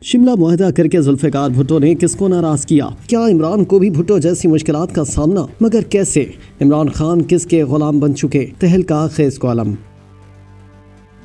शिमला मुआहदा करके जुल्फिकार भुट्टो ने किसको नाराज किया? क्या इमरान को भी भुट्टो जैसी मुश्किलात का सामना? मगर कैसे? इमरान खान किसके गुलाम बन चुके? तहलका खेज कॉलम।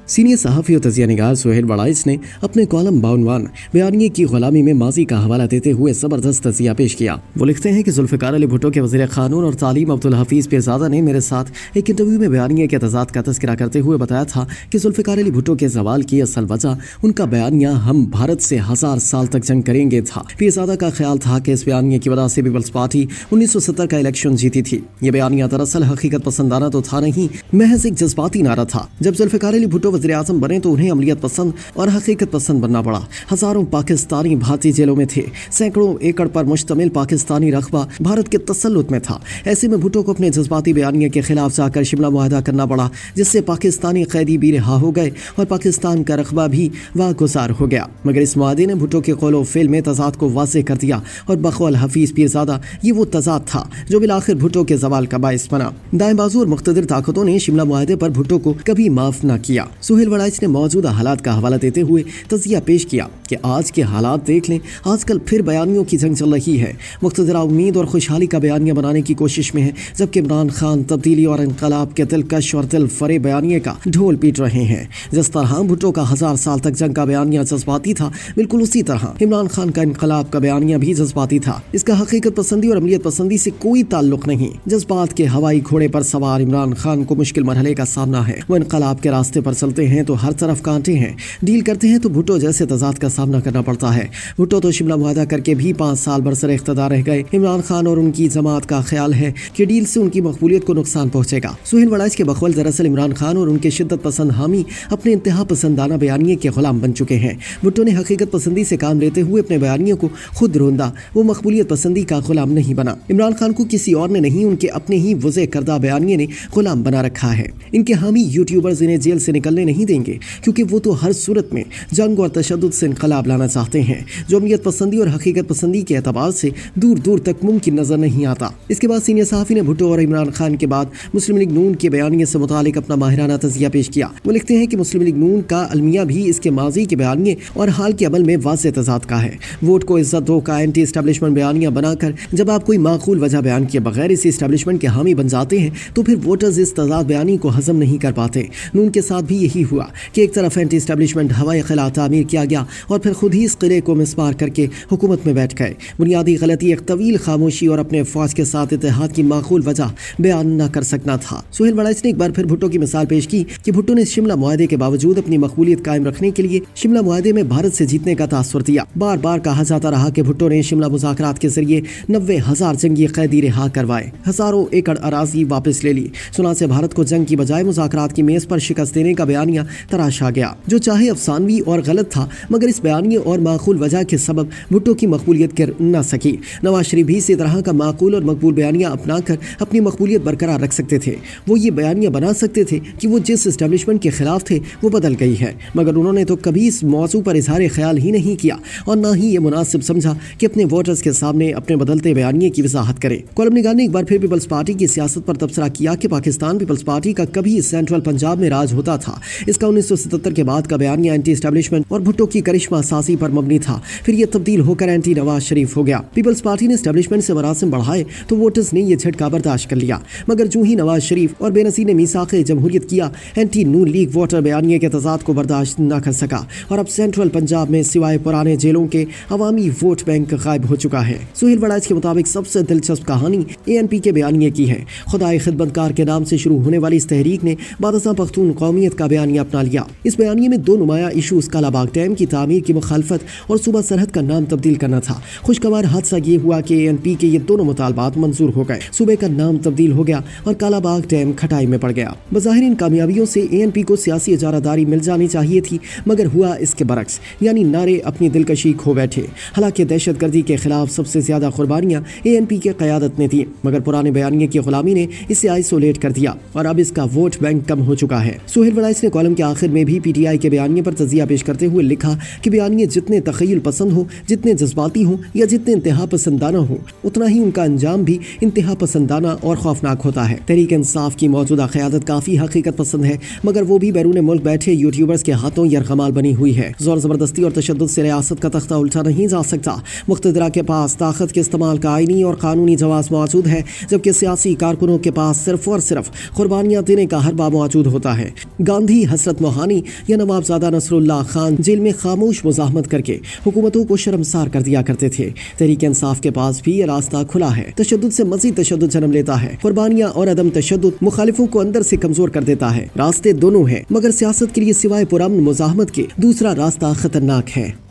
सीनियर सहाफ़ी और तजिया निगार सुहेल वड़ाइच ने अपने कॉलम बाउनवान बयानिए की गुलामी में माजी का हवाला देते हुए ज़बरदस्त तजिया पेश किया। वो लिखते हैं कि जुल्फ़िकार अली भुट्टो के वज़ीर क़ानून और तालीम अब्दुल हफीज़ पीरज़ादा ने मेरे साथ एक इंटरव्यू में बयानिए के तज़ाद का तज़किरा करते हुए बताया था कि जुल्फ़िकार अली भुट्टो के ज़वाल की असल वजह उनका बयानिया हम भारत से 1000 साल तक जंग करेंगे था। पीरज़ादा का ख्याल था कि इस बयानिए की वजह से पीपल्स पार्टी 1970 का इलेक्शन जीती थी। ये बयानिया दरअसल हकीकत पसंदाना तो था नहीं, महज एक जज्बाती नारा था। जब जुल्फ़िकार अली भुट्टो वज़ीर आज़म बने तो उन्हें अमलियत पसंद और हकीकत पसंद बनना पड़ा। हजारों पाकिस्तानी भारतीय जेलों में थे। सैकड़ों एकड़ पर मुश्तमिल पाकिस्तानी रकबा भारत के तसल्लुत में था। ऐसे में भुट्टो को अपने जज्बाती बयानिए के खिलाफ जाकर शिमला मुआहदा करना पड़ा, जिससे पाकिस्तानी कैदी भी रिहा हो गए और पाकिस्तान का रकबा भी वागुजार हो गया। मगर इस मुआहदे ने भुट्टो के कौलो फेल में तजाद को वाज़ेह कर दिया और बकौल हफीज़ पीरज़ादा ये वो तजाद था जो बिलाखिर भुट्टो के जवाल का बाइस बना। दाएं बाजू और मुख्तदिर ताकतों ने शिमला मुआहदे पर भुट्टो को कभी माफ न किया। सुहेल वड़ाइच ने मौजूदा हालात का हवाला देते हुए तजिया पेश किया कि आज के हालात देख लें, आजकल फिर बयानियों की जंग चल रही है। मुख्तदरा उम्मीद और खुशहाली का बयानिया बनाने की कोशिश में है, जबकि इमरान खान तब्दीली और इनकलाब के दिलकश और दिल फरे बयानिए का ढोल पीट रहे हैं। जिस तरह भुट्टो का 1000 साल तक जंग का बयानिया जज्बाती था, बिल्कुल उसी तरह इमरान खान का इनकलाब का बयानिया भी जज्बाती था। इसका हकीकत पसंदी और अमलियत पसंदी से कोई ताल्लुक नहीं। जज्बात के हवाई घोड़े पर सवार इमरान खान को मुश्किल मरहले का सामना है। वो इनकलाब के रास्ते पर चलते हैं तो हर तरफ कांटे हैं, डील करते हैं तो भुट्टो जैसे तजाद का सामना करना पड़ता है। भुट्टो तो शिमला मुआहदा करके भी 5 साल बरसर इख्तिदार रह गए। इमरान खान और उनकी जमात का ख्याल है कि डील से उनकी मकबूलियत को नुकसान पहुंचेगा। सुहेल वड़ाइच के बकौल दरअसल इमरान खान और उनके शिद्दत पसंद हामी अपने इंतहा पसंदाना बयानिए के गुलाम बन चुके हैं। भुट्टो ने हकीकत पसंदी से काम लेते हुए अपने बयानिए को खुद रोंदा, वो मकबूलियत पसंदी का गुलाम नहीं बना। इमरान खान को किसी और ने नहीं, उनके अपने ही वज़े करदा बयानिए ने गुलाम बना रखा है। इनके हामी यूट्यूबर्स इन्हें जेल से निकलने नहीं देंगे, क्योंकि वो तो हर सूरत में जंग और तशद्दुद से इनकलाब लाना चाहते हैं, जो अमलियत पसंदी और हकीकत पसंदी के एतबार से दूर दूर तक मुमकिन नजर नहीं आता। इसके बाद सीनियर सहाफ़ी ने भुट्टो और इमरान खान के बाद मुस्लिम लीग नून के बयानिए से मुतालिक अपना माहिराना तजिया पेश किया। वो लिखते हैं कि मुस्लिम लीग नून का अलमिया भी इसके माजी के बयानिए और हाल के अमल में वाज़ेह तजाद का है। वोट को इज्जत दो का एंटी एस्टेब्लिशमेंट बयानिया बनाकर जब आप कोई माकूल वजह बयान किए बगैर इसी एस्टेब्लिशमेंट के हामी बन जाते हैं तो फिर वोटर्स इस तजाद बयानी को हजम नहीं कर पाते। नून के साथ भी यही हुआ कि एक तरफ एंटी एस्टेब्लिशमेंट हवाई खिला तामीर किया गया और फिर खुद ही इस किले को मिसमार करके हुकूमत में बैठ गए। बुनियादी गलती एक तवील खामोशी और अपने फौज के साथ इत्तेहाद की माकूल वजह बयान न कर सकना था। सुहेल वड़ाइच ने एक बार फिर भुट्टो की मिसाल पेश की कि भुट्टो ने शिमला मुआहदे के बावजूद अपनी मकबूलियत कायम रखने के लिए शिमला मुआहदे में भारत से जीतने का तासुर दिया। बार बार कहा जाता रहा कि भुट्टो ने शिमला मुज़ाकरात के जरिए 90,000 जंगी कैदी रिहा करवाए, हजारों एकड़ अराजी वापस ले ली। सुनासे भारत को जंग की बजाय मुज़ाकरात की मेज पर शिकस्त देने का बयानिया तराशा गया, जो चाहे अफसानवी और गलत था, मगर इस बयानिए और माकूल वजह के सबब भुट्टो की मकबूलियत गिर न सकी। नवाज शरीफ भी इसी तरह का माकूल और मकबूल बयानिया अपनाकर अपनी मकबूलियत बरकरार रख सकते थे। वो ये बयानिया बना सकते थे कि वो जिस एस्टेब्लिशमेंट के खिलाफ थे वो बदल गई है, मगर उन्होंने तो कभी इस मौजू पर इजहार ख्याल ही नहीं किया और ना ही ये मुनासिब समझा कि अपने वोटर्स के सामने अपने बदलते बयानिए की वजाहत करे। कॉलम निगार ने एक बार फिर पीपल्स पार्टी की सियासत पर तबसरा किया कि पाकिस्तान पीपल्स पार्टी का कभी सेंट्रल पंजाब में राज होता था। इसका 1977 के बाद का बयानिया एंटी एस्टेब्लिशमेंट और भुट्टो की करिश्मा साजी पर मबनी था। फिर यह तब्दील होकर एंटी नवाज शरीफ हो गया। पीपल्स पार्टी ने एस्टेब्लिशमेंट से मरासिम बढ़ाए तो वोटर्स ने यह झटका बर्दाश्त कर लिया, मगर जो ही नवाज शरीफ और बेनज़ीर ने मीसाक़े जमहूरियत किया, एंटी नून लीग वोटर बयानिए के तजाद को बर्दाश्त न कर सका और अब सेंट्रल पंजाब में सिवाय पुराने जेलों के अवामी वोट बैंक गायब हो चुका है। सुहेल वड़ाइच के मुताबिक सबसे दिलचस्प कहानी ANP के बयानिए की है। खुदाए खिदमतकार के नाम से शुरू होने वाली इस तहरीक ने बादशाह पख्तून कौमियत का बयानिया अपना लिया। इस बयानिए में 2 नुमाया इशूज़ कालाबाग डैम की तामीर की मुखालफत और सूबा सरहद का नाम तब्दील करना था। खुशगवार हादसा ये हुआ कि ANP के ये दोनों मुतालबात मंजूर हो गए, सूबे का नाम तब्दील हो गया और कालाबाग डैम खटाई में पड़ गया। बज़ाहिर इन कामयाबियों से ANP को सियासी इजारादारी मिल जानी चाहिए थी, मगर हुआ इसके बरक्स, यानी नारे अपनी दिलकशी खो बैठे। हालांकि दहशतगर्दी के खिलाफ सबसे ज्यादा कुर्बानियां ANP के क़यादत ने दी, मगर पुराने बयानिए की गुलामी ने इसे आइसोलेट कर दिया और अब इसका वोट बैंक कम हो चुका है। सुहेल वड़ाइच ने कॉलम के आखिर में भी पीटीआई के बयानिए पर तजिया पेश करते हुए लिखा कि बयानिए जितने तखय्युल पसंद हो, जितने जज्बाती हों या जितने इंतहा पसंदाना हो, उतना ही उनका अंजाम भी इंतहा पसंदाना और खौफनाक होता है। तहरीक इंसाफ की मौजूदा क़यादत काफ़ी हकीकत पसंद है, मगर वो भी बैरून मुल्क बैठे यूट्यूबर्स के हाथों यरगमाल बनी हुई है। जोर ज़बरदस्ती और तशद्दुद से रियासत का तख्ता उल्टा नहीं जा सकता। मुक़्तदरा के पास ताकत के इस्तेमाल का आईनी और कानूनी जवाज़ मौजूद है, जबकि सियासी कारकुनों के पास सिर्फ और सिर्फ कुर्बानियाँ देने का हरबा मौजूद होता है। गांधी, हसरत मोहानी या नवाबजादा नसरुल्लाह खान जेल में खामोश मुज़ाहमत करके हुकूमतों को शर्मसार कर दिया करते थे। तहरीक इंसाफ के पास भी ये रास्ता खुला है। तशद्दुद से मज़ीद तशद्दुद जन्म लेता है। कुर्बानियाँ और अदम तशद्दुद मुखालिफों को अंदर से कमज़ोर कर देता है। रास्ते दोनों हैं, मगर सियासत के लिए सिवाय पुरअमन मुज़ाहमत के दूसरा रास्ता खतरनाक है।